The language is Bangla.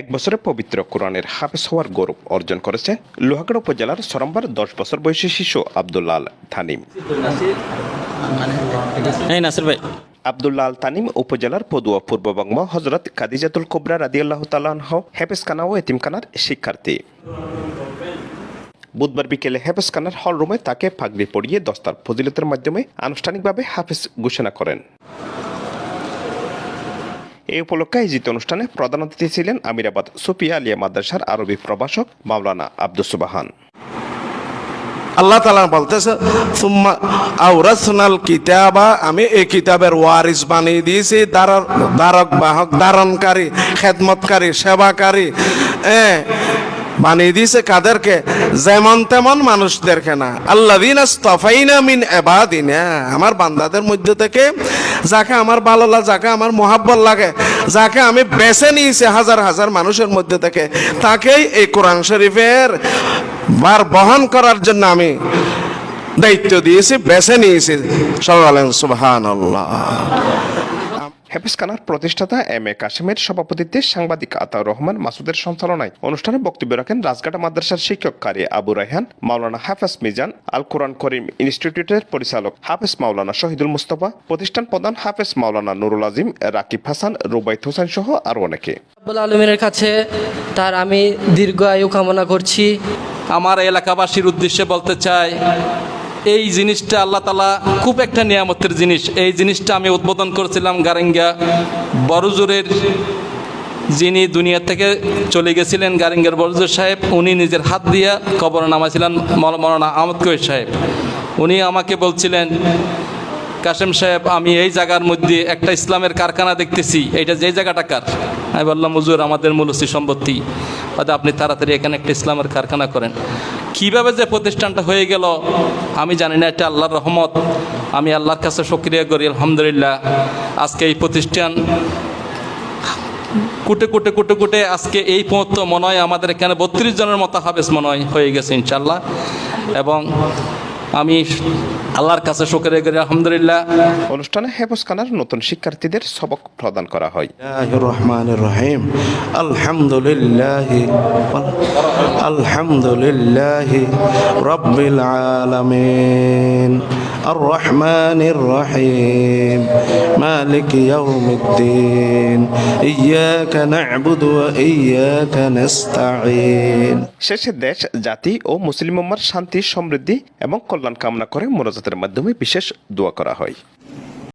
এক বছরে পবিত্র কোরআনের হাফেজ হওয়ার গৌরব অর্জন করেছে লোহাগড়া উপজেলার সরম্বার 10 বছর বয়সী শিশু আব্দুল্লাহ আল তানিম। আব্দুল্লাহ আল তানিম উপজেলার পদুয়া পূর্ববঙ্গ হযরত খাদিজাতুল কুবরা রাদিয়াল্লাহু তাআলা আনহা হেফেজখানা ও এতিমখানার শিক্ষার্থী। বুধবার বিকেলে হেফেজখানার হল রুমে তাকে পাগড়ি পরিয়ে দস্তার ফজিলতের মাধ্যমে আনুষ্ঠানিকভাবে হাফেজ ঘোষণা করেন। এই উপলক্ষে আয়োজিত অনুষ্ঠানে প্রধান অতিথি ছিলেন আমিরাবাদ সুফিয়া আলিয়া মাদ্রাসার আরবি প্রভাষক মাওলানা আব্দুস সুবহান। আল্লাহ তাআলা বলতেছে সুম্মা আওরাসনাল কিতাবা, আমি এই কিতাবের ওয়ারিস বানিয়ে দিয়েছি, ধারক বাহক ধারণকারী খেদমতকারী সেবাকারী বানিয়ে দিয়েছে কাদেরকে? যেমন তেমন মানুষদেরকে না। আল্লাযীনা ইসতাফাইনা মিন ইবাদিনা, আমার বান্দাদের মধ্যে থেকে যাকে আমার ভালো লাগে, যাকে আমার মহাব্বত লাগে, যাকে আমি বেছে নিয়েছি হাজার হাজার মানুষের মধ্যে থেকে, তাকেই এই কোরআন শরীফের ভার বহন করার জন্য আমি দায়িত্ব দিয়েছি, বেছে নিয়েছি। সুবহানাল্লাহ। হেফেজখানার প্রতিষ্ঠাতা এম এ কাসেমের সভাপতিত্বে সাংবাদিক আতাউর রহমান মাসুদের সঞ্চালনায় অনুষ্ঠানে বক্তব্য রাখেন রাজঘাটা মাদ্রাসার শিক্ষক কারি আবু রায়হান, মাওলানা হাফেজ মিজান, আল কোরআন করিম ইনস্টিটিউটের পরিচালক হাফেজ মাওলানা শহীদুল মুস্তফা, প্রতিষ্ঠান প্রধান হাফেজ মাওলানা নুরুল আজিম, রাকিব হাসান, রুবাইত হোসেন সহ আরো অনেকে। রব্বুল আলামিনের কাছে তার আমি দীর্ঘ আয়ু কামনা করছি। আমার এলাকাবাসীর উদ্দেশ্যে বলতে চাই, এই জিনিসটা আল্লাহ তাআলা খুব একটা নিয়ামতের জিনিস। এই জিনিসটা আমি উদ্বোধন করেছিলাম গারেঙ্গা বড়জোরের, যিনি দুনিয়া থেকে চলে গেছিলেন গারেঙ্গার বড়জোর সাহেব, উনি নিজের হাত দিয়া কবরে নামাইছিলেন মাওলানা আহমদ কবির সাহেব। উনি আমাকে বলছিলেন, কাসেম সাহেব, আমি এই জায়গার মধ্যে একটা ইসলামের কারখানা দেখতেছি, এইটা যে জায়গাটা কার? আমি বললাম, হুজুর আমাদের মূলসী সম্পত্তি। আপনি তাড়াতাড়ি এখানে একটা ইসলামের কারখানা করেন। কিভাবে যে প্রতিষ্ঠানটা হয়ে গেল আমি জানি না, এটা আল্লাহর রহমত। আমি আল্লাহর কাছে শুকরিয়া করি, আলহামদুলিল্লাহ। আজকে এই প্রতিষ্ঠান কুটে কুটে কুটে কুটে আজকে এই পর্যন্ত মনে হয় আমাদের এখানে 32 জনের মতো হাফেজ মনে হয় হয়ে গেছে ইনশাল্লাহ। এবং আমি আল্লাহর কাছে শুকরিয়া করি, আলহামদুলিল্লাহ। অনুষ্ঠানে হেফেজখানার নতুন শিক্ষার্থীদের সবক প্রদান করা হয়। রহমানির রহিম, আলহামদুলিল্লাহি রাব্বিল আলামিন, আর রহমানির রহিম, মালিক ইয়াউমিদ্দিন, ইয়্যাকা না'বুদু ওয়া ইয়্যাকা নাস্তাঈন। শেষে দেশ, জাতি ও মুসলিম উম্মার শান্তি, সমৃদ্ধি এবং কল্যাণ কামনা করে মোনাজাতের মাধ্যমে বিশেষ দোয়া করা হয়।